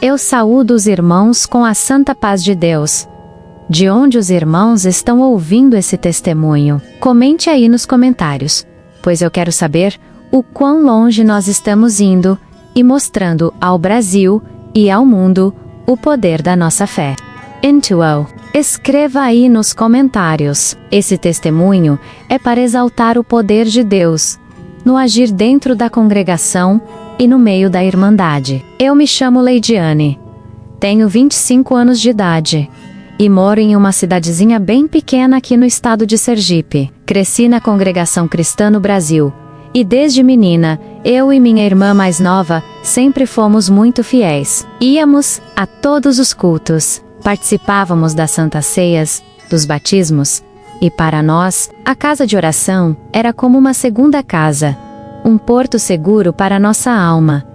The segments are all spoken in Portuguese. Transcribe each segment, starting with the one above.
Eu saúdo os irmãos com a santa paz de Deus. De onde os irmãos estão ouvindo esse testemunho? Comente aí nos comentários, pois eu quero saber o quão longe nós estamos indo e mostrando ao Brasil e ao mundo o poder da nossa fé. Intuo. Escreva aí nos comentários. Esse testemunho é para exaltar o poder de Deus no agir dentro da congregação e no meio da irmandade. Eu me chamo Leidiane, tenho 25 anos de idade e moro em uma cidadezinha bem pequena aqui no estado de Sergipe. Cresci na congregação cristã no Brasil e desde menina, eu e minha irmã mais nova sempre fomos muito fiéis. Íamos a todos os cultos, participávamos das santas ceias, dos batismos, e para nós, a casa de oração era como uma segunda casa, um porto seguro para nossa alma,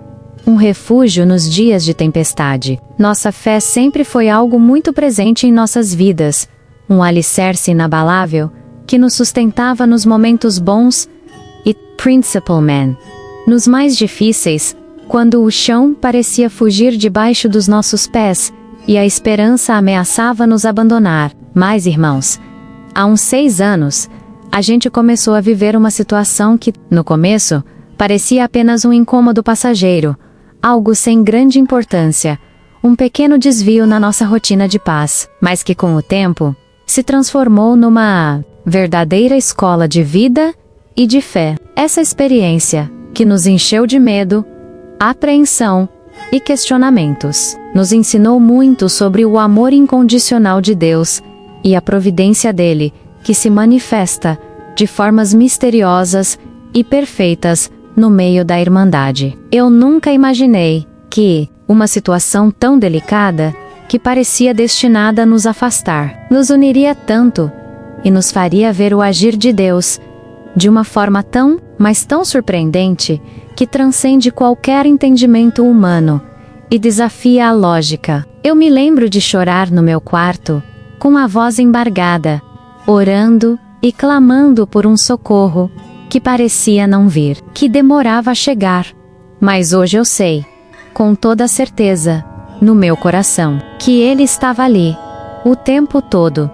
um refúgio nos dias de tempestade. Nossa fé sempre foi algo muito presente em nossas vidas, um alicerce inabalável que nos sustentava nos momentos bons e principal man, nos mais difíceis, quando o chão parecia fugir debaixo dos nossos pés e a esperança ameaçava nos abandonar. Mas, irmãos, há uns 6 anos, a gente começou a viver uma situação que, no começo, parecia apenas um incômodo passageiro, algo sem grande importância, um pequeno desvio na nossa rotina de paz, mas que com o tempo, se transformou numa verdadeira escola de vida e de fé. Essa experiência, que nos encheu de medo, apreensão e questionamentos, nos ensinou muito sobre o amor incondicional de Deus e a providência dele, que se manifesta de formas misteriosas e perfeitas no meio da irmandade. Eu nunca imaginei que uma situação tão delicada, que parecia destinada a nos afastar, nos uniria tanto e nos faria ver o agir de Deus de uma forma tão, mas tão surpreendente, que transcende qualquer entendimento humano e desafia a lógica. Eu me lembro de chorar no meu quarto, com a voz embargada, orando e clamando por um socorro que parecia não vir, que demorava a chegar. Mas hoje eu sei, com toda certeza, no meu coração, que Ele estava ali, o tempo todo,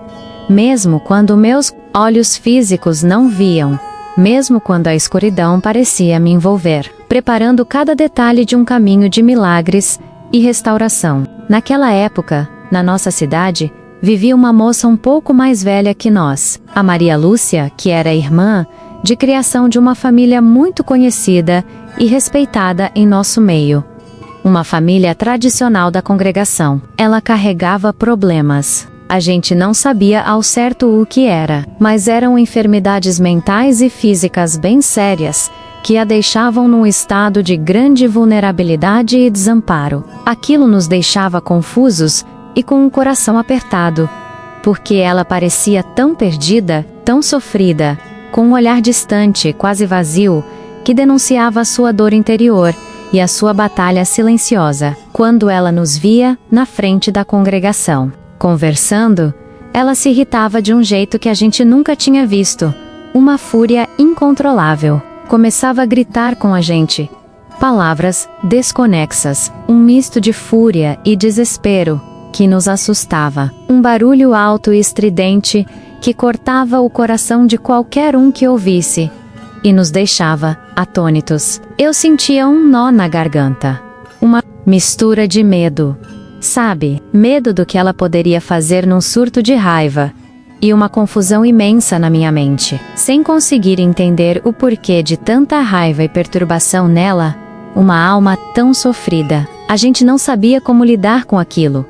mesmo quando meus olhos físicos não viam, mesmo quando a escuridão parecia me envolver, preparando cada detalhe de um caminho de milagres e restauração. Naquela época, na nossa cidade, vivia uma moça um pouco mais velha que nós, a Maria Lúcia, que era irmã de criação de uma família muito conhecida e respeitada em nosso meio. Uma família tradicional da congregação. Ela carregava problemas. A gente não sabia ao certo o que era, mas eram enfermidades mentais e físicas bem sérias, que a deixavam num estado de grande vulnerabilidade e desamparo. Aquilo nos deixava confusos e com o coração apertado, porque ela parecia tão perdida, tão sofrida, com um olhar distante, quase vazio, que denunciava a sua dor interior e a sua batalha silenciosa, quando ela nos via na frente da congregação. Conversando, ela se irritava de um jeito que a gente nunca tinha visto, uma fúria incontrolável. Começava a gritar com a gente, palavras desconexas, um misto de fúria e desespero, que nos assustava. Um barulho alto e estridente, que cortava o coração de qualquer um que ouvisse, e nos deixava atônitos. Eu sentia um nó na garganta, uma mistura de medo. Sabe, medo do que ela poderia fazer num surto de raiva, e uma confusão imensa na minha mente, sem conseguir entender o porquê de tanta raiva e perturbação nela, uma alma tão sofrida. A gente não sabia como lidar com aquilo,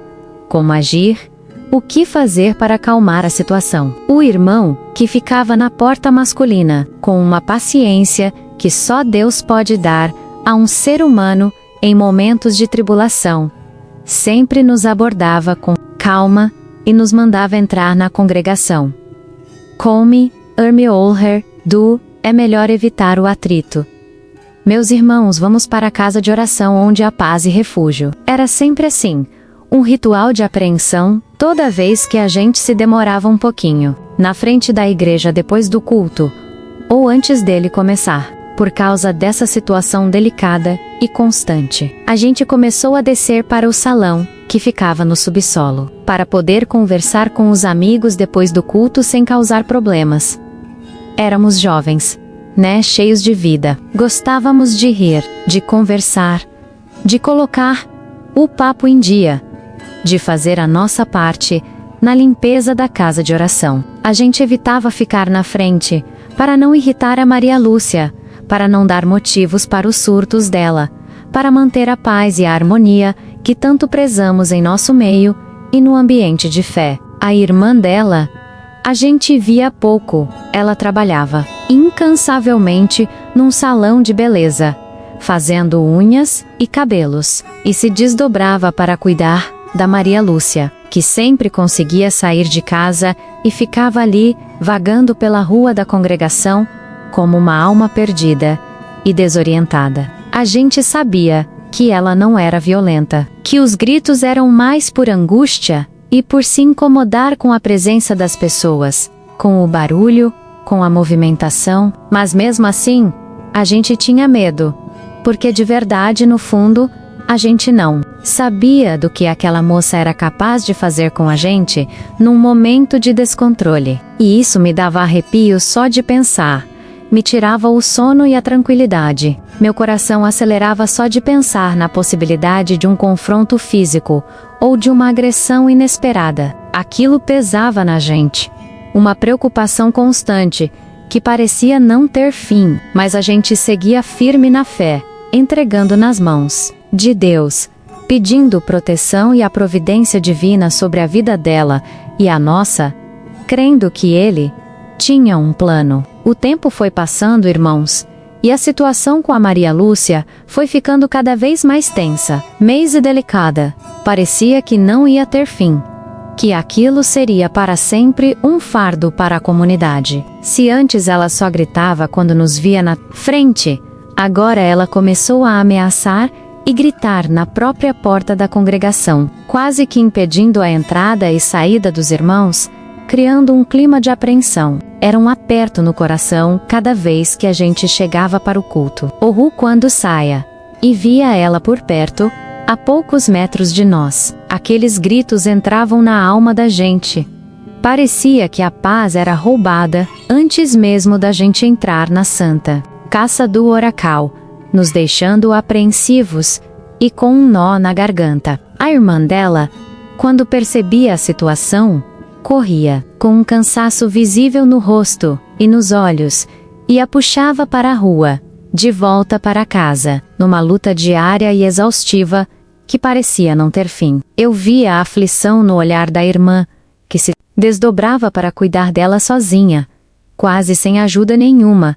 como agir, o que fazer para acalmar a situação. O irmão, que ficava na porta masculina, com uma paciência que só Deus pode dar a um ser humano em momentos de tribulação, sempre nos abordava com calma e nos mandava entrar na congregação. Come, Olher, é melhor evitar o atrito. Meus irmãos, vamos para a casa de oração onde há paz e refúgio. Era sempre assim, um ritual de apreensão, toda vez que a gente se demorava um pouquinho, na frente da igreja depois do culto, ou antes dele começar. por causa dessa situação delicada e constante. A gente começou a descer para o salão, que ficava no subsolo, para poder conversar com os amigos depois do culto sem causar problemas. Éramos jovens, né, cheios de vida. Gostávamos de rir, de conversar, de colocar o papo em dia, de fazer a nossa parte na limpeza da casa de oração. A gente evitava ficar na frente, para não irritar a Maria Lúcia, para não dar motivos para os surtos dela, para manter a paz e a harmonia que tanto prezamos em nosso meio e no ambiente de fé. A irmã dela, a gente via pouco. Ela trabalhava incansavelmente num salão de beleza, fazendo unhas e cabelos, e se desdobrava para cuidar da Maria Lúcia, que sempre conseguia sair de casa e ficava ali, vagando pela rua da congregação, como uma alma perdida e desorientada. A gente sabia que ela não era violenta, que os gritos eram mais por angústia e por se incomodar com a presença das pessoas, com o barulho, com a movimentação, mas mesmo assim, a gente tinha medo, porque de verdade, no fundo, a gente não sabia do que aquela moça era capaz de fazer com a gente num momento de descontrole. E isso me dava arrepios só de pensar. Me tirava o sono e a tranquilidade. Meu coração acelerava só de pensar na possibilidade de um confronto físico ou de uma agressão inesperada. Aquilo pesava na gente. Uma preocupação constante que parecia não ter fim, mas a gente seguia firme na fé, entregando nas mãos de Deus, pedindo proteção e a providência divina sobre a vida dela e a nossa, crendo que Ele tinha um plano. O tempo foi passando, irmãos, e a situação com a Maria Lúcia foi ficando cada vez mais tensa, mês e delicada. Parecia que não ia ter fim, que aquilo seria para sempre um fardo para a comunidade. Se antes ela só gritava quando nos via na frente, agora ela começou a ameaçar e gritar na própria porta da congregação, quase que impedindo a entrada e saída dos irmãos, criando um clima de apreensão. Era um aperto no coração cada vez que a gente chegava para o culto. Ou quando saia e via ela por perto, a poucos metros de nós, aqueles gritos entravam na alma da gente. Parecia que a paz era roubada antes mesmo da gente entrar na santa Casa do Oracal, nos deixando apreensivos e com um nó na garganta. A irmã dela, quando percebia a situação, corria, com um cansaço visível no rosto e nos olhos, e a puxava para a rua, de volta para casa, numa luta diária e exaustiva, que parecia não ter fim. Eu via a aflição no olhar da irmã, que se desdobrava para cuidar dela sozinha, quase sem ajuda nenhuma.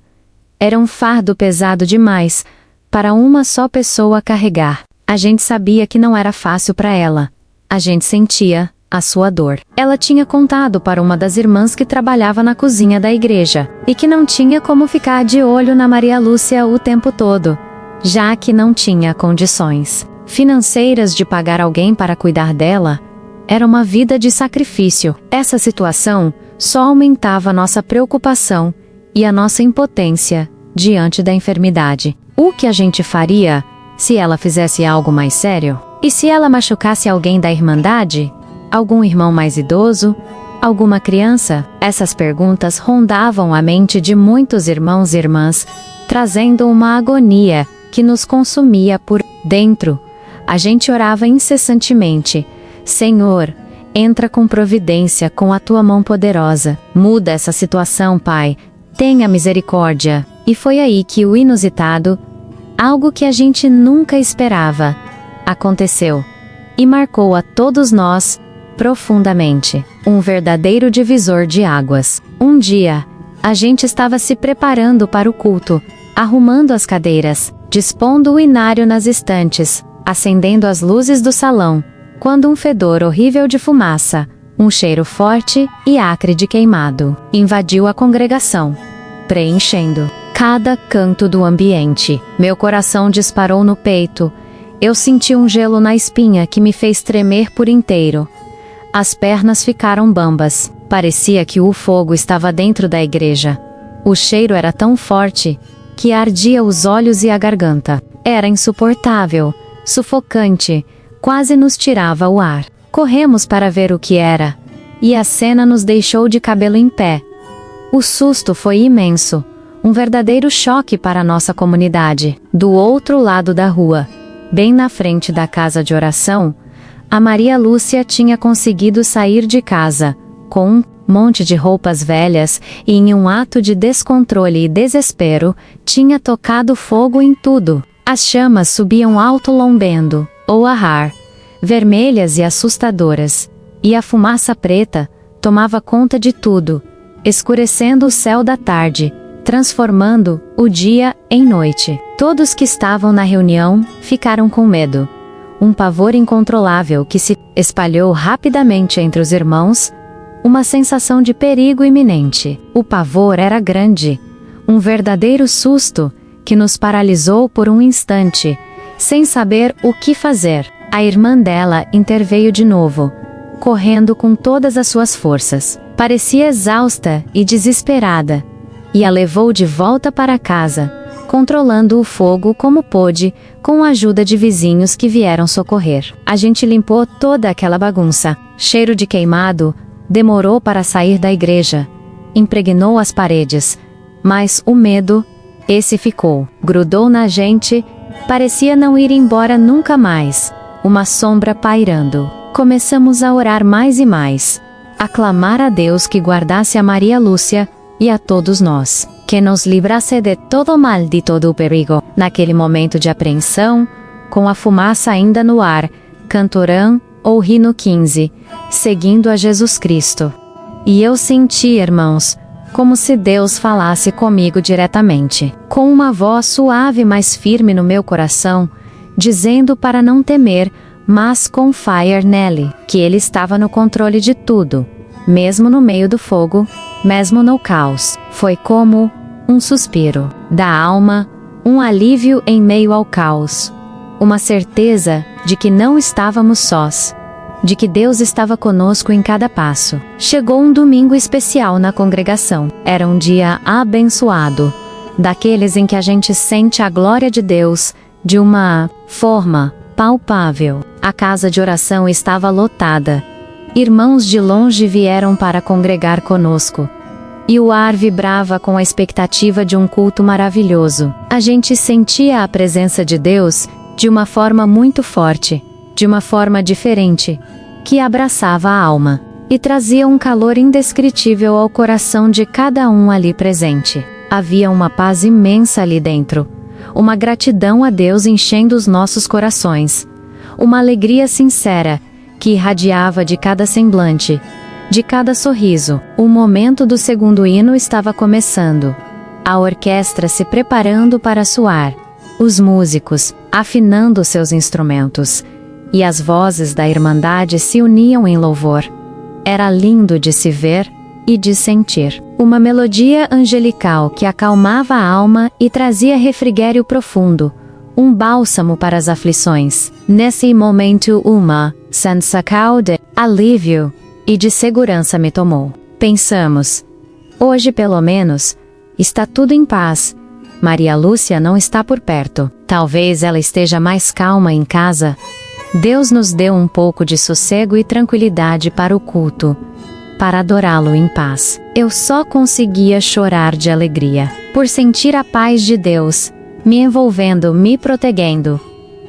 Era um fardo pesado demais para uma só pessoa carregar. A gente sabia que não era fácil para ela. A gente sentia a sua dor. Ela tinha contado para uma das irmãs que trabalhava na cozinha da igreja, e que não tinha como ficar de olho na Maria Lúcia o tempo todo, já que não tinha condições financeiras de pagar alguém para cuidar dela. Era uma vida de sacrifício. Essa situação só aumentava nossa preocupação e a nossa impotência diante da enfermidade. O que a gente faria se ela fizesse algo mais sério? E se ela machucasse alguém da Irmandade? Algum irmão mais idoso? Alguma criança? Essas perguntas rondavam a mente de muitos irmãos e irmãs, trazendo uma agonia que nos consumia por dentro. A gente orava incessantemente: Senhor, entra com providência com a tua mão poderosa. Muda essa situação, Pai. Tenha misericórdia. E foi aí que o inusitado, algo que a gente nunca esperava, aconteceu. E marcou a todos nós profundamente. Um verdadeiro divisor de águas. Um dia, a gente estava se preparando para o culto, arrumando as cadeiras, dispondo o inário nas estantes, acendendo as luzes do salão, quando um fedor horrível de fumaça, um cheiro forte e acre de queimado, invadiu a congregação, preenchendo cada canto do ambiente. Meu coração disparou no peito. Eu senti um gelo na espinha que me fez tremer por inteiro. As pernas ficaram bambas. Parecia que o fogo estava dentro da igreja. O cheiro era tão forte que ardia os olhos e a garganta. Era insuportável, sufocante, quase nos tirava o ar. Corremos para ver o que era, e a cena nos deixou de cabelo em pé. O susto foi imenso, um verdadeiro choque para a nossa comunidade. Do outro lado da rua, bem na frente da casa de oração, a Maria Lúcia tinha conseguido sair de casa, com um monte de roupas velhas, e em um ato de descontrole e desespero, tinha tocado fogo em tudo. As chamas subiam alto lombendo, ou arrar, vermelhas e assustadoras, e a fumaça preta tomava conta de tudo, escurecendo o céu da tarde, transformando o dia em noite. Todos que estavam na reunião ficaram com medo. Um pavor incontrolável que se espalhou rapidamente entre os irmãos, uma sensação de perigo iminente. O pavor era grande, um verdadeiro susto que nos paralisou por um instante, sem saber o que fazer. A irmã dela interveio de novo, correndo com todas as suas forças. Parecia exausta e desesperada, e a levou de volta para casa, controlando o fogo como pôde, com a ajuda de vizinhos que vieram socorrer. A gente limpou toda aquela bagunça. Cheiro de queimado demorou para sair da igreja, impregnou as paredes, mas o medo, esse ficou, grudou na gente, parecia não ir embora nunca mais, uma sombra pairando. Começamos a orar mais e mais, a clamar a Deus que guardasse a Maria Lúcia e a todos nós, que nos livrasse de todo mal, de todo o perigo. Naquele momento de apreensão, com a fumaça ainda no ar, cantorã ou Hino 15, seguindo a Jesus Cristo. E eu senti, irmãos, como se Deus falasse comigo diretamente, com uma voz suave mas firme no meu coração, dizendo para não temer, mas confiar nele, que ele estava no controle de tudo, mesmo no meio do fogo, mesmo no caos. Foi como um suspiro da alma, um alívio em meio ao caos, uma certeza de que não estávamos sós, de que Deus estava conosco em cada passo. Chegou um domingo especial na congregação. Era um dia abençoado, daqueles em que a gente sente a glória de Deus de uma forma palpável. A casa de oração estava lotada. Irmãos de longe vieram para congregar conosco, e o ar vibrava com a expectativa de um culto maravilhoso. A gente sentia a presença de Deus de uma forma muito forte, de uma forma diferente, que abraçava a alma, e trazia um calor indescritível ao coração de cada um ali presente. Havia uma paz imensa ali dentro, uma gratidão a Deus enchendo os nossos corações, uma alegria sincera, que irradiava de cada semblante, de cada sorriso. O momento do segundo hino estava começando, a orquestra se preparando para soar, os músicos afinando seus instrumentos, e as vozes da Irmandade se uniam em louvor. Era lindo de se ver e de sentir. Uma melodia angelical que acalmava a alma e trazia refrigério profundo, um bálsamo para as aflições. Nesse momento uma sensação de alívio e de segurança me tomou. Pensamos, hoje pelo menos, está tudo em paz. Maria Lúcia não está por perto. Talvez ela esteja mais calma em casa. Deus nos deu um pouco de sossego e tranquilidade para o culto, para adorá-lo em paz. Eu só conseguia chorar de alegria, por sentir a paz de Deus, me envolvendo, me protegendo,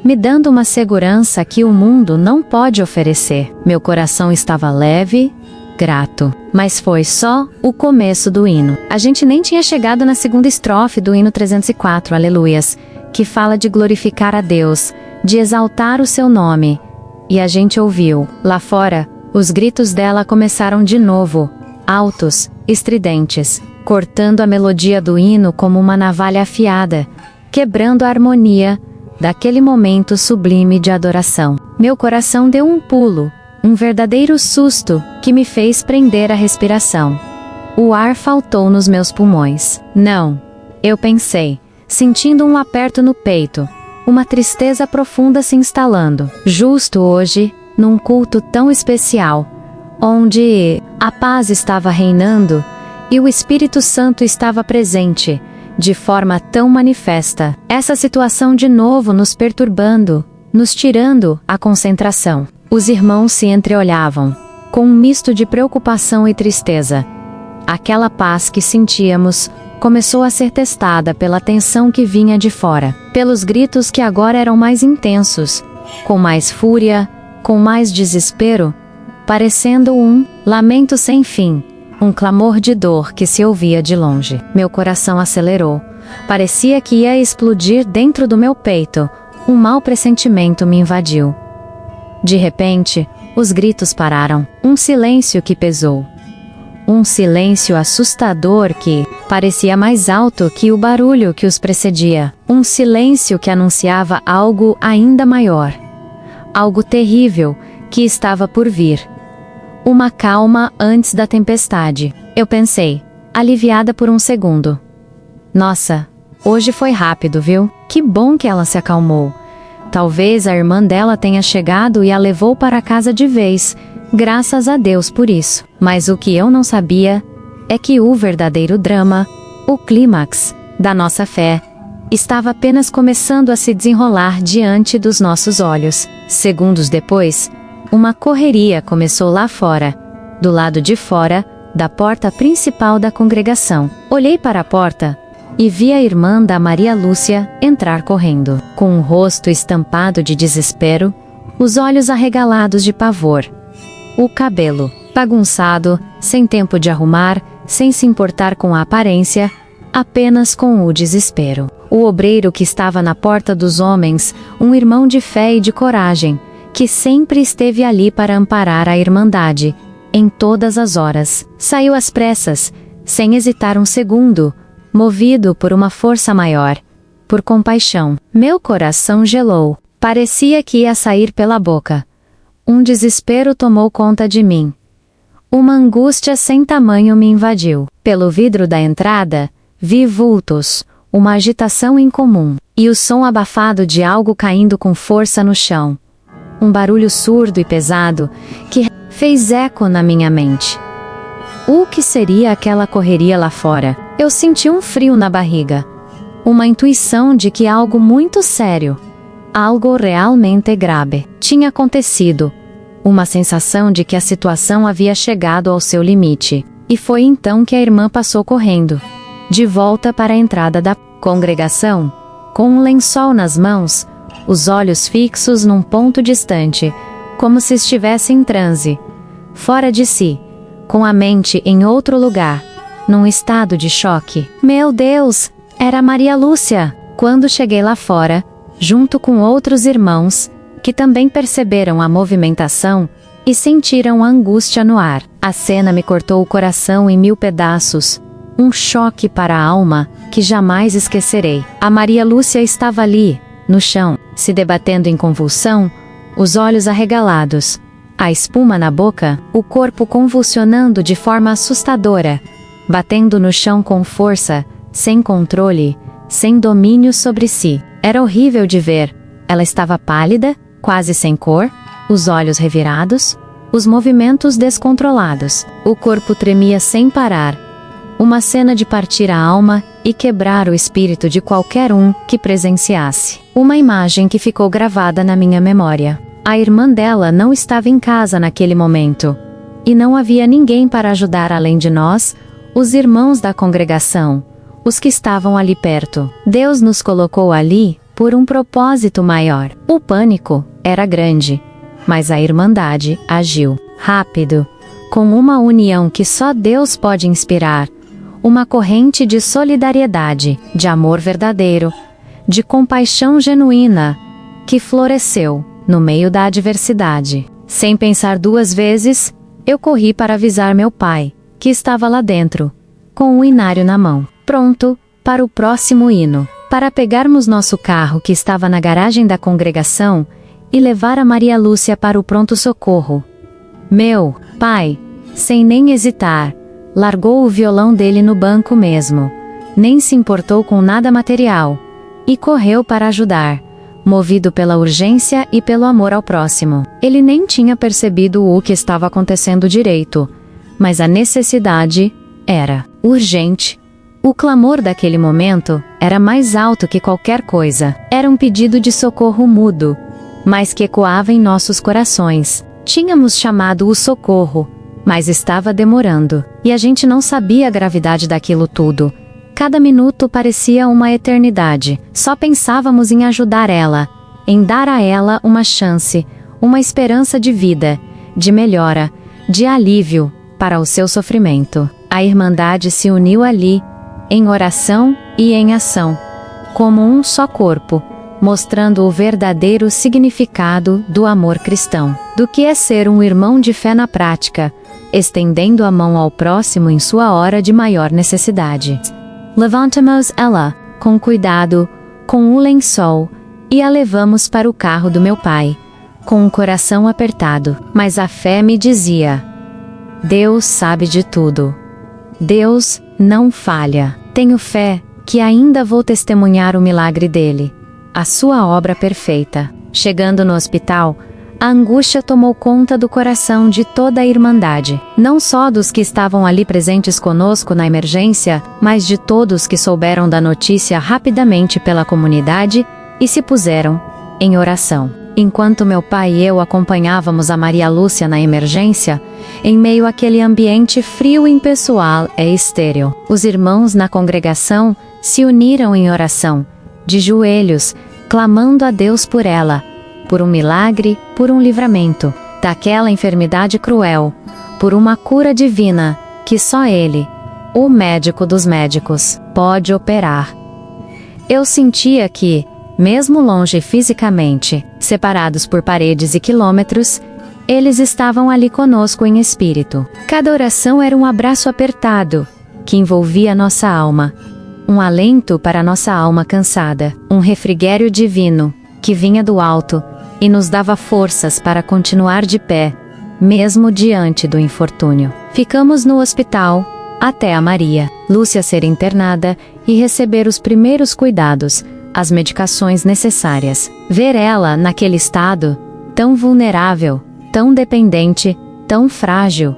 me dando uma segurança que o mundo não pode oferecer. Meu coração estava leve, grato. Mas foi só o começo do hino. A gente nem tinha chegado na segunda estrofe do hino 304, Aleluias, que fala de glorificar a Deus, de exaltar o seu nome. E a gente ouviu, lá fora, os gritos dela começaram de novo, altos, estridentes, cortando a melodia do hino como uma navalha afiada, quebrando a harmonia daquele momento sublime de adoração. Meu coração deu um pulo, um verdadeiro susto que me fez prender a respiração. O ar faltou nos meus pulmões. Não, eu pensei, sentindo um aperto no peito, uma tristeza profunda se instalando. Justo hoje, num culto tão especial, onde a paz estava reinando e o Espírito Santo estava presente, de forma tão manifesta. Essa situação de novo nos perturbando, nos tirando a concentração. Os irmãos se entreolhavam, com um misto de preocupação e tristeza. Aquela paz que sentíamos começou a ser testada pela tensão que vinha de fora, pelos gritos que agora eram mais intensos, com mais fúria, com mais desespero, parecendo um lamento sem fim, um clamor de dor que se ouvia de longe. Meu coração acelerou. Parecia que ia explodir dentro do meu peito. Um mau pressentimento me invadiu. De repente, os gritos pararam. Um silêncio que pesou. Um silêncio assustador que parecia mais alto que o barulho que os precedia. Um silêncio que anunciava algo ainda maior. Algo terrível que estava por vir. Uma calma antes da tempestade. Eu pensei, aliviada por um segundo. Nossa, hoje foi rápido, viu? Que bom que ela se acalmou. Talvez a irmã dela tenha chegado e a levou para casa de vez. Graças a Deus por isso. Mas o que eu não sabia é que o verdadeiro drama, o clímax da nossa fé, estava apenas começando a se desenrolar diante dos nossos olhos. Segundos depois, uma correria começou lá fora, do lado de fora da porta principal da congregação. Olhei para a porta e vi a irmã da Maria Lúcia entrar correndo, com um rosto estampado de desespero, os olhos arregalados de pavor, o cabelo bagunçado, sem tempo de arrumar, sem se importar com a aparência, apenas com o desespero. O obreiro que estava na porta dos homens, um irmão de fé e de coragem, que sempre esteve ali para amparar a irmandade, em todas as horas, saiu às pressas, sem hesitar um segundo, movido por uma força maior, por compaixão. Meu coração gelou, parecia que ia sair pela boca. Um desespero tomou conta de mim. Uma angústia sem tamanho me invadiu. Pelo vidro da entrada, vi vultos, uma agitação incomum, e o som abafado de algo caindo com força no chão. Um barulho surdo e pesado, que fez eco na minha mente. O que seria aquela correria lá fora? Eu senti um frio na barriga. Uma intuição de que algo muito sério, algo realmente grave, tinha acontecido. Uma sensação de que a situação havia chegado ao seu limite. E foi então que a irmã passou correndo, de volta para a entrada da congregação, com um lençol nas mãos, os olhos fixos num ponto distante, como se estivesse em transe, fora de si, com a mente em outro lugar, num estado de choque. Meu Deus, era Maria Lúcia! Quando cheguei lá fora, junto com outros irmãos, que também perceberam a movimentação e sentiram a angústia no ar. A cena me cortou o coração em 1000 pedaços, um choque para a alma que jamais esquecerei. A Maria Lúcia estava ali, no chão, se debatendo em convulsão, os olhos arregalados, a espuma na boca, o corpo convulsionando de forma assustadora, batendo no chão com força, sem controle, sem domínio sobre si. Era horrível de ver. Ela estava pálida, quase sem cor, os olhos revirados, os movimentos descontrolados. O corpo tremia sem parar. Uma cena de partir a alma e quebrar o espírito de qualquer um que presenciasse. Uma imagem que ficou gravada na minha memória. A irmã dela não estava em casa naquele momento. E não havia ninguém para ajudar além de nós, os irmãos da congregação, os que estavam ali perto. Deus nos colocou ali por um propósito maior. O pânico era grande, mas a irmandade agiu rápido, com uma união que só Deus pode inspirar, uma corrente de solidariedade, de amor verdadeiro, de compaixão genuína, que floresceu no meio da adversidade. Sem pensar 2 vezes, eu corri para avisar meu pai, que estava lá dentro, com o inário na mão, pronto para o próximo hino, para pegarmos nosso carro que estava na garagem da congregação e levar a Maria Lúcia para o pronto-socorro. Meu pai, sem nem hesitar, largou o violão dele no banco mesmo, nem se importou com nada material, e correu para ajudar, movido pela urgência e pelo amor ao próximo. Ele nem tinha percebido o que estava acontecendo direito, mas a necessidade era urgente, O clamor daquele momento era mais alto que qualquer coisa. Era um pedido de socorro mudo, mas que ecoava em nossos corações. Tínhamos chamado o socorro, mas estava demorando, e a gente não sabia a gravidade daquilo tudo. Cada minuto parecia uma eternidade. Só pensávamos em ajudar ela, em dar a ela uma chance, uma esperança de vida, de melhora, de alívio para o seu sofrimento. A Irmandade se uniu ali, em oração e em ação, como um só corpo, mostrando o verdadeiro significado do amor cristão, do que é ser um irmão de fé na prática, estendendo a mão ao próximo em sua hora de maior necessidade. Levantamos ela, com cuidado, com o lençol, e a levamos para o carro do meu pai, com o coração apertado, mas a fé me dizia: Deus sabe de tudo. Deus não falha. Tenho fé que ainda vou testemunhar o milagre dele, a sua obra perfeita. Chegando no hospital, a angústia tomou conta do coração de toda a Irmandade, não só dos que estavam ali presentes conosco na emergência, mas de todos que souberam da notícia rapidamente pela comunidade e se puseram em oração. Enquanto meu pai e eu acompanhávamos a Maria Lúcia na emergência, em meio àquele ambiente frio, impessoal e estéril, os irmãos na congregação se uniram em oração, de joelhos, clamando a Deus por ela, por um milagre, por um livramento daquela enfermidade cruel, por uma cura divina que só Ele, o médico dos médicos, pode operar. Eu sentia que, mesmo longe fisicamente, separados por paredes e quilômetros, eles estavam ali conosco em espírito. Cada oração era um abraço apertado, que envolvia nossa alma, um alento para nossa alma cansada, um refrigério divino, que vinha do alto, e nos dava forças para continuar de pé, mesmo diante do infortúnio. Ficamos no hospital, até a Maria Lúcia ser internada e receber os primeiros cuidados, as medicações necessárias. Ver ela naquele estado, tão vulnerável, tão dependente, tão frágil,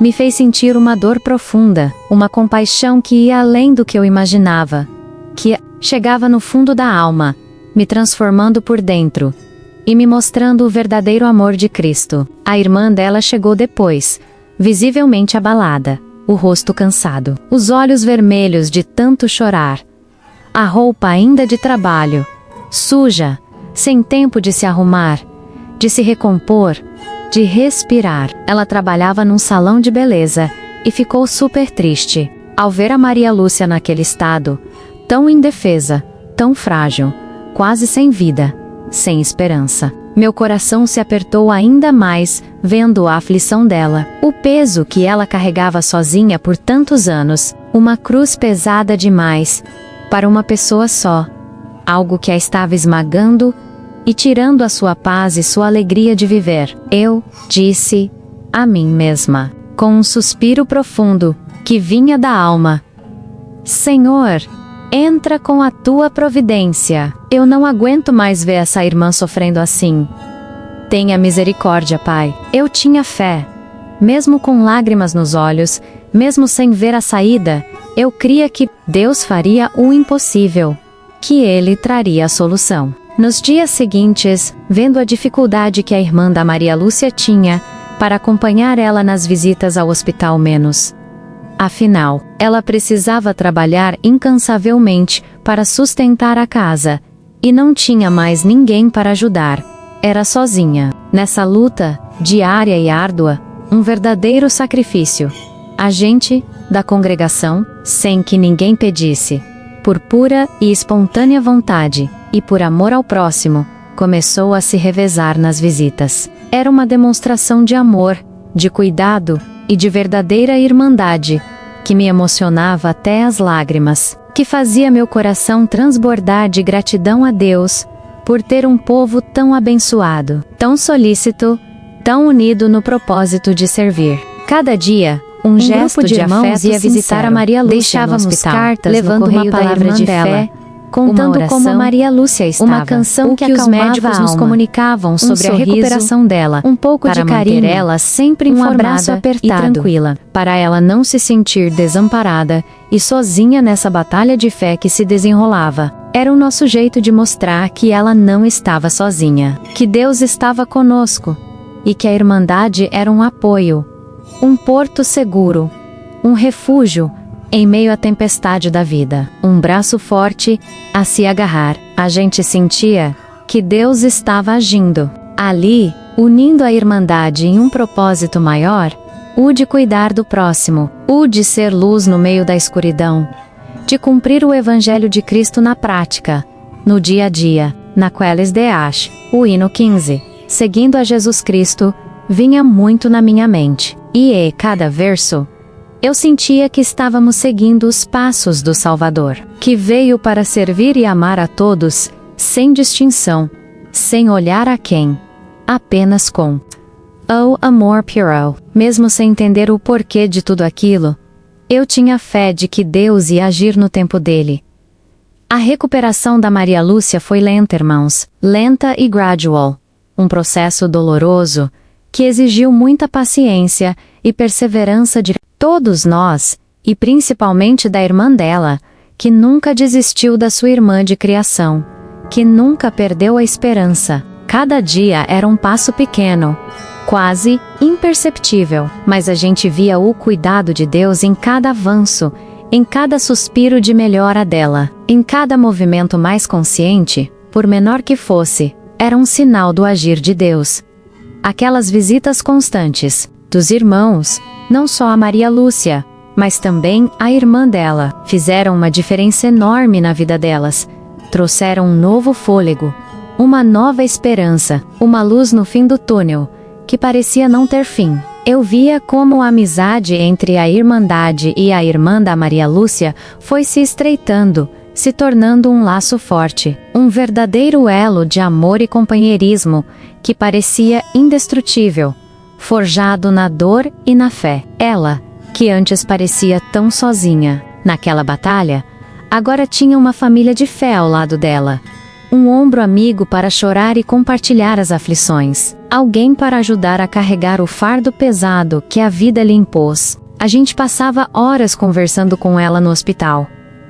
me fez sentir uma dor profunda, uma compaixão que ia além do que eu imaginava, que chegava no fundo da alma, me transformando por dentro e me mostrando o verdadeiro amor de Cristo. A irmã dela chegou depois, visivelmente abalada, o rosto cansado, os olhos vermelhos de tanto chorar, a roupa ainda de trabalho, suja, sem tempo de se arrumar, de se recompor, de respirar. Ela trabalhava num salão de beleza e ficou super triste ao ver a Maria Lúcia naquele estado, tão indefesa, tão frágil, quase sem vida, sem esperança. Meu coração se apertou ainda mais vendo a aflição dela, o peso que ela carregava sozinha por tantos anos, uma cruz pesada demais para uma pessoa só, algo que a estava esmagando e tirando a sua paz e sua alegria de viver. Eu disse a mim mesma, com um suspiro profundo que vinha da alma: Senhor, entra com a tua providência. Eu não aguento mais ver essa irmã sofrendo assim. Tenha misericórdia, Pai. Eu tinha fé. Mesmo com lágrimas nos olhos, mesmo sem ver a saída, eu cria que Deus faria o impossível, que Ele traria a solução. Nos dias seguintes, vendo a dificuldade que a irmã da Maria Lúcia tinha para acompanhar ela nas visitas ao hospital menos. Afinal, ela precisava trabalhar incansavelmente para sustentar a casa, e não tinha mais ninguém para ajudar. Era sozinha. Nessa luta, diária e árdua, um verdadeiro sacrifício. A gente, da congregação, sem que ninguém pedisse, por pura e espontânea vontade, e por amor ao próximo, começou a se revezar nas visitas. Era uma demonstração de amor, de cuidado e de verdadeira irmandade, que me emocionava até as lágrimas, que fazia meu coração transbordar de gratidão a Deus, por ter um povo tão abençoado, tão solícito, tão unido no propósito de servir. Cada dia, um gesto de irmãos ia visitar a Maria Lúcia. Deixávamos cartas levando uma palavra de fé, contando como Maria Lúcia estava, uma canção que os médicos nos comunicavam sobre a recuperação dela, um pouco de carinho, manter ela sempre informada, abraço apertado e tranquila, para ela não se sentir desamparada e sozinha nessa batalha de fé que se desenrolava. Era o nosso jeito de mostrar que ela não estava sozinha, que Deus estava conosco e que a Irmandade era um apoio, um porto seguro, um refúgio em meio à tempestade da vida, um braço forte a se agarrar. A gente sentia que Deus estava agindo ali, unindo a Irmandade em um propósito maior, o de cuidar do próximo, o de ser luz no meio da escuridão, de cumprir o Evangelho de Cristo na prática, no dia a dia. Naqueles dias, o hino 15, seguindo a Jesus Cristo, vinha muito na minha mente, e cada verso eu sentia que estávamos seguindo os passos do Salvador, que veio para servir e amar a todos, sem distinção, sem olhar a quem, apenas com o amor puro. Mesmo sem entender o porquê de tudo aquilo, eu tinha fé de que Deus ia agir no tempo dele. A recuperação da Maria Lúcia foi lenta, irmãos, lenta e gradual, um processo doloroso, que exigiu muita paciência e perseverança de todos nós, e principalmente da irmã dela, que nunca desistiu da sua irmã de criação, que nunca perdeu a esperança. Cada dia era um passo pequeno, quase imperceptível, mas a gente via o cuidado de Deus em cada avanço, em cada suspiro de melhora dela, em cada movimento mais consciente, por menor que fosse, era um sinal do agir de Deus. Aquelas visitas constantes dos irmãos, não só a Maria Lúcia, mas também a irmã dela, fizeram uma diferença enorme na vida delas. Trouxeram um novo fôlego, uma nova esperança, uma luz no fim do túnel, que parecia não ter fim. Eu via como a amizade entre a Irmandade e a irmã da Maria Lúcia foi se estreitando, se tornando um laço forte, um verdadeiro elo de amor e companheirismo, que parecia indestrutível, forjado na dor e na fé. Ela, que antes parecia tão sozinha naquela batalha, agora tinha uma família de fé ao lado dela, um ombro amigo para chorar e compartilhar as aflições, alguém para ajudar a carregar o fardo pesado que a vida lhe impôs. A gente passava horas conversando com ela no hospital,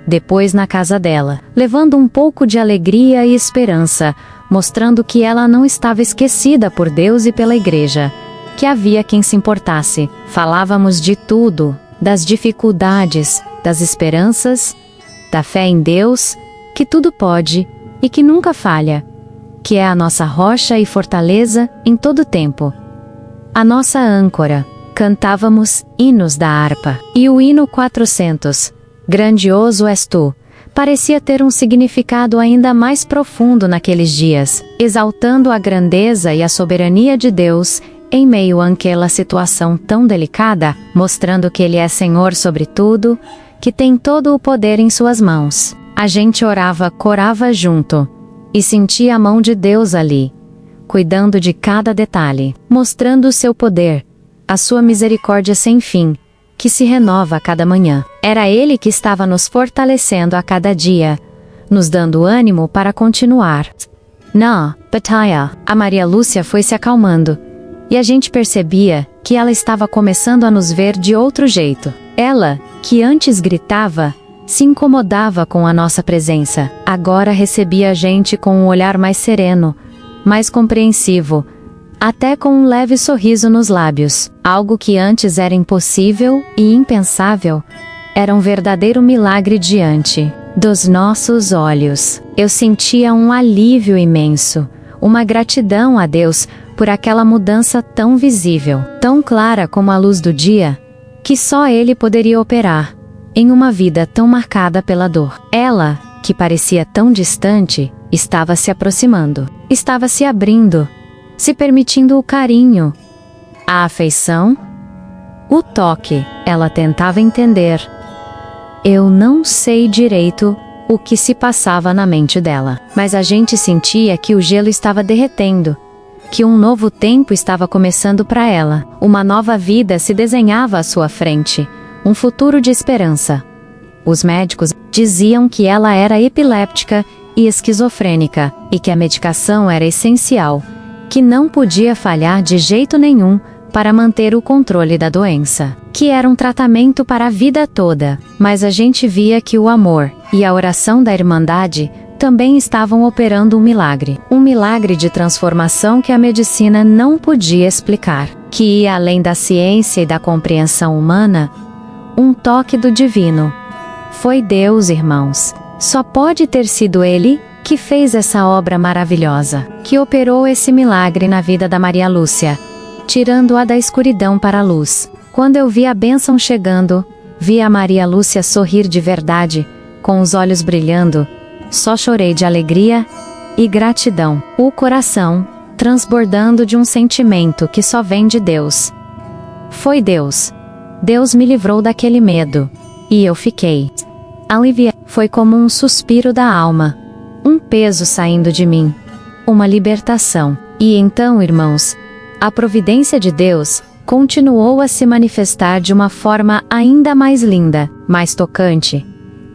depois na casa dela, levando um pouco de alegria e esperança, mostrando que ela não estava esquecida por Deus e pela igreja, que havia quem se importasse. Falávamos de tudo, das dificuldades, das esperanças, da fé em Deus, que tudo pode e que nunca falha, que é a nossa rocha e fortaleza em todo tempo, a nossa âncora. Cantávamos hinos da harpa, e o hino 400, Grandioso és tu, parecia ter um significado ainda mais profundo naqueles dias, exaltando a grandeza e a soberania de Deus em meio àquela situação tão delicada, mostrando que Ele é Senhor sobre tudo, que tem todo o poder em suas mãos. A gente orava, corava junto, e sentia a mão de Deus ali, cuidando de cada detalhe, mostrando o seu poder, a sua misericórdia sem fim, que se renova a cada manhã. Era Ele que estava nos fortalecendo a cada dia, nos dando ânimo para continuar. Na batalha, a Maria Lúcia foi se acalmando, e a gente percebia que ela estava começando a nos ver de outro jeito. Ela, que antes gritava, se incomodava com a nossa presença, agora recebia a gente com um olhar mais sereno, mais compreensivo, até com um leve sorriso nos lábios. Algo que antes era impossível e impensável, era um verdadeiro milagre diante dos nossos olhos. Eu sentia um alívio imenso, uma gratidão a Deus por aquela mudança tão visível, tão clara como a luz do dia, que só Ele poderia operar em uma vida tão marcada pela dor. Ela, que parecia tão distante, estava se aproximando, estava se abrindo, se permitindo o carinho, a afeição, o toque. Ela tentava entender. Eu não sei direito o que se passava na mente dela, mas a gente sentia que o gelo estava derretendo, que um novo tempo estava começando para ela, uma nova vida se desenhava à sua frente, um futuro de esperança. Os médicos diziam que ela era epiléptica e esquizofrênica, e que a medicação era essencial, que não podia falhar de jeito nenhum para manter o controle da doença, que era um tratamento para a vida toda. Mas a gente via que o amor e a oração da Irmandade também estavam operando um milagre de transformação que a medicina não podia explicar, que ia além da ciência e da compreensão humana, um toque do divino. Foi Deus, irmãos. Só pode ter sido Ele que fez essa obra maravilhosa, que operou esse milagre na vida da Maria Lúcia, tirando-a da escuridão para a luz. Quando eu vi a bênção chegando, vi a Maria Lúcia sorrir de verdade, com os olhos brilhando, só chorei de alegria e gratidão, o coração transbordando de um sentimento que só vem de Deus. Foi Deus. Deus me livrou daquele medo, e eu fiquei aliviada. Foi como um suspiro da alma, um peso saindo de mim, uma libertação. E então, irmãos, a providência de Deus continuou a se manifestar de uma forma ainda mais linda, mais tocante,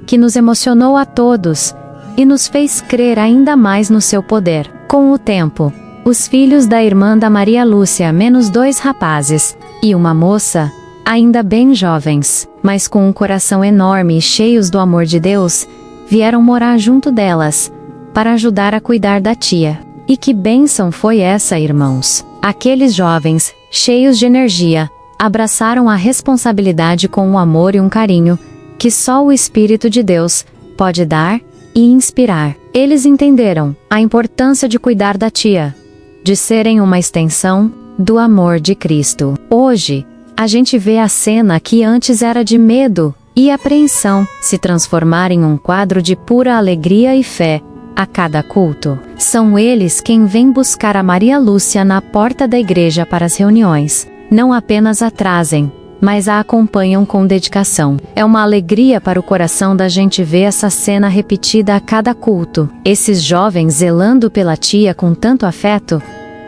que nos emocionou a todos e nos fez crer ainda mais no seu poder. Com o tempo, os filhos da irmã da Maria Lúcia, menos 2 rapazes e uma moça, ainda bem jovens, mas com um coração enorme e cheios do amor de Deus, vieram morar junto delas, para ajudar a cuidar da tia. E que bênção foi essa, irmãos! Aqueles jovens, cheios de energia, abraçaram a responsabilidade com um amor e um carinho, que só o Espírito de Deus pode dar e inspirar. Eles entenderam a importância de cuidar da tia, de serem uma extensão do amor de Cristo. Hoje, a gente vê a cena que antes era de medo e apreensão se transformar em um quadro de pura alegria e fé a cada culto. São eles quem vêm buscar a Maria Lúcia na porta da igreja para as reuniões. Não apenas a trazem, mas a acompanham com dedicação. É uma alegria para o coração da gente ver essa cena repetida a cada culto. Esses jovens zelando pela tia com tanto afeto,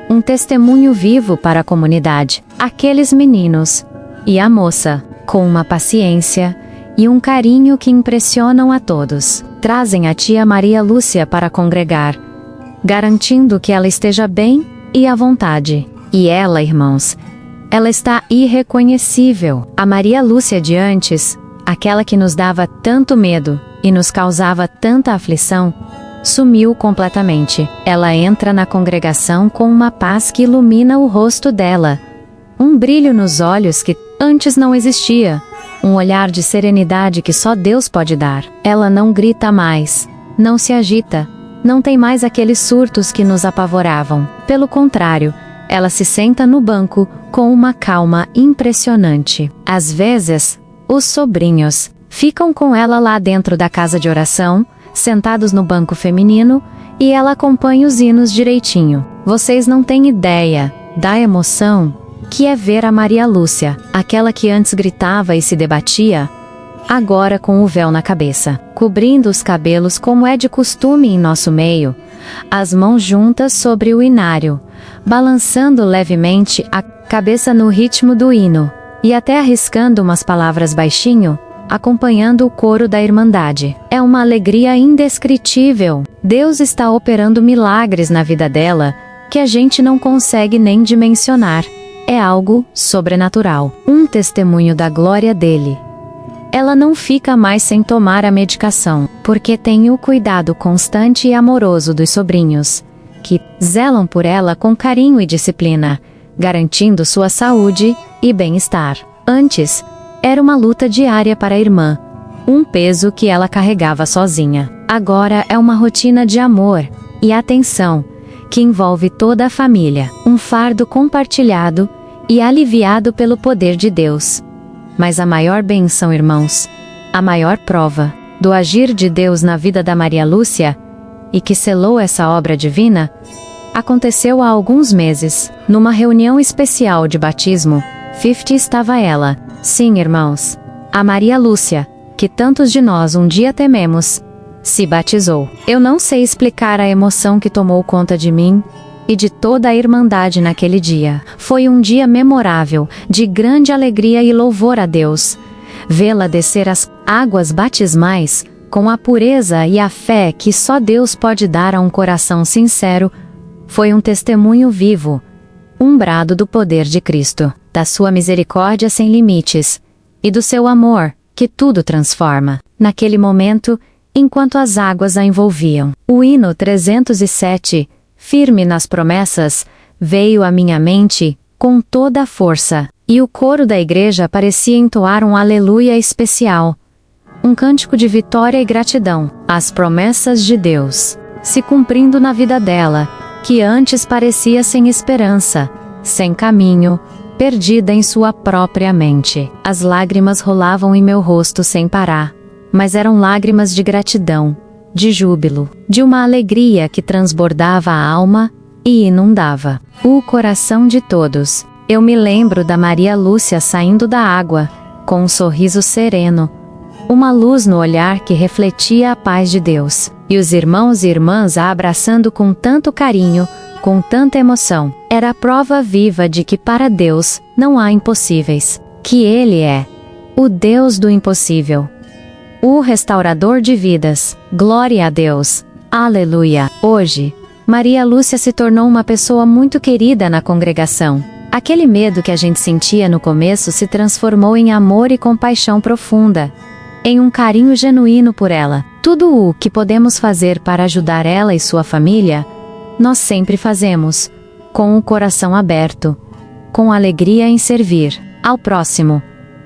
um testemunho vivo para a comunidade. Aqueles meninos e a moça, com uma paciência e um carinho que impressionam a todos, trazem a tia Maria Lúcia para congregar, garantindo que ela esteja bem e à vontade. E ela, irmãos, ela está irreconhecível. A Maria Lúcia de antes, aquela que nos dava tanto medo e nos causava tanta aflição, sumiu completamente. Ela entra na congregação com uma paz que ilumina o rosto dela, um brilho nos olhos que antes não existia, um olhar de serenidade que só Deus pode dar. Ela não grita mais, não se agita, não tem mais aqueles surtos que nos apavoravam. Pelo contrário, ela se senta no banco com uma calma impressionante. Às vezes, os sobrinhos ficam com ela lá dentro da casa de oração, sentados no banco feminino, e ela acompanha os hinos direitinho. Vocês não têm ideia da emoção que é ver a Maria Lúcia, aquela que antes gritava e se debatia, agora com o véu na cabeça, cobrindo os cabelos como é de costume em nosso meio, as mãos juntas sobre o inário, balançando levemente a cabeça no ritmo do hino, e até arriscando umas palavras baixinho, acompanhando o coro da Irmandade. É uma alegria indescritível. Deus está operando milagres na vida dela, que a gente não consegue nem dimensionar. É algo sobrenatural, um testemunho da glória dele. Ela não fica mais sem tomar a medicação, porque tem o cuidado constante e amoroso dos sobrinhos, que zelam por ela com carinho e disciplina, garantindo sua saúde e bem-estar. Antes, era uma luta diária para a irmã, um peso que ela carregava sozinha. Agora é uma rotina de amor e atenção, que envolve toda a família, um fardo compartilhado e aliviado pelo poder de Deus. Mas a maior bênção, irmãos, a maior prova do agir de Deus na vida da Maria Lúcia, e que selou essa obra divina, aconteceu há alguns meses. Numa reunião especial de batismo, 50 estava ela. Sim, irmãos, a Maria Lúcia, que tantos de nós um dia tememos, se batizou. Eu não sei explicar a emoção que tomou conta de mim e de toda a Irmandade naquele dia. Foi um dia memorável, de grande alegria e louvor a Deus. vê-la descer as águas batismais, com a pureza e a fé que só Deus pode dar a um coração sincero, foi um testemunho vivo, um brado do poder de Cristo, da sua misericórdia sem limites, e do seu amor, que tudo transforma. Naquele momento, enquanto as águas a envolviam, o hino 307, firme nas promessas, veio à minha mente com toda a força, e o coro da igreja parecia entoar um aleluia especial, um cântico de vitória e gratidão, às promessas de Deus, se cumprindo na vida dela, que antes parecia sem esperança, sem caminho, perdida em sua própria mente. As lágrimas rolavam em meu rosto sem parar, mas eram lágrimas de gratidão, de júbilo, de uma alegria que transbordava a alma e inundava o coração de todos. Eu me lembro da Maria Lúcia saindo da água, com um sorriso sereno, uma luz no olhar que refletia a paz de Deus, e os irmãos e irmãs a abraçando com tanto carinho, com tanta emoção. Era a prova viva de que para Deus não há impossíveis, que Ele é o Deus do impossível, o restaurador de vidas. Glória a Deus. Aleluia. Hoje, Maria Lúcia se tornou uma pessoa muito querida na congregação. Aquele medo que a gente sentia no começo se transformou em amor e compaixão profunda, em um carinho genuíno por ela. Tudo o que podemos fazer para ajudar ela e sua família, nós sempre fazemos, com o coração aberto, com alegria em servir ao próximo,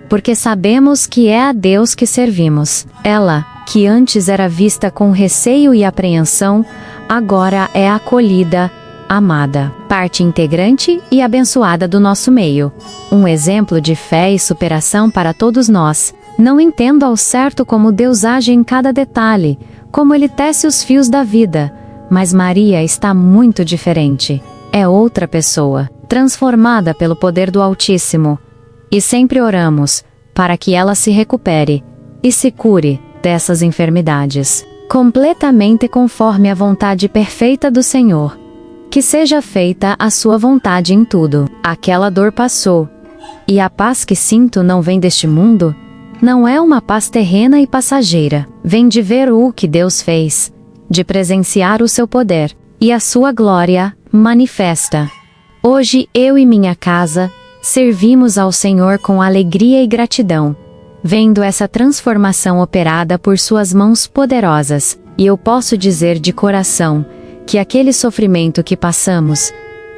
porque sabemos que é a Deus que servimos. Ela, que antes era vista com receio e apreensão, agora é acolhida, amada, parte integrante e abençoada do nosso meio. Um exemplo de fé e superação para todos nós. Não entendo ao certo como Deus age em cada detalhe, como Ele tece os fios da vida, mas Maria está muito diferente. É outra pessoa, transformada pelo poder do Altíssimo. E sempre oramos para que ela se recupere e se cure dessas enfermidades, completamente conforme a vontade perfeita do Senhor. Que seja feita a sua vontade em tudo. Aquela dor passou, e a paz que sinto não vem deste mundo. Não é uma paz terrena e passageira. Vem de ver o que Deus fez, de presenciar o seu poder e a sua glória manifesta. Hoje eu e minha casa servimos ao Senhor com alegria e gratidão, vendo essa transformação operada por suas mãos poderosas. E eu posso dizer de coração que aquele sofrimento que passamos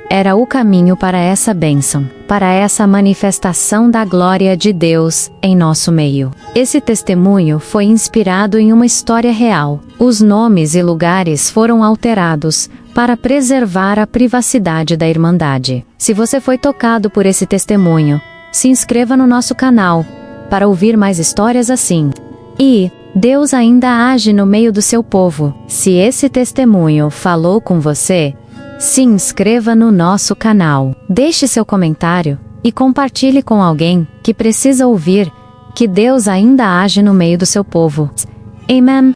era o caminho para essa bênção, para essa manifestação da glória de Deus em nosso meio. Esse testemunho foi inspirado em uma história real. Os nomes e lugares foram alterados para preservar a privacidade da Irmandade. Se você foi tocado por esse testemunho, se inscreva no nosso canal para ouvir mais histórias assim. E Deus ainda age no meio do seu povo. Se esse testemunho falou com você, se inscreva no nosso canal, deixe seu comentário e compartilhe com alguém que precisa ouvir que Deus ainda age no meio do seu povo. Amém.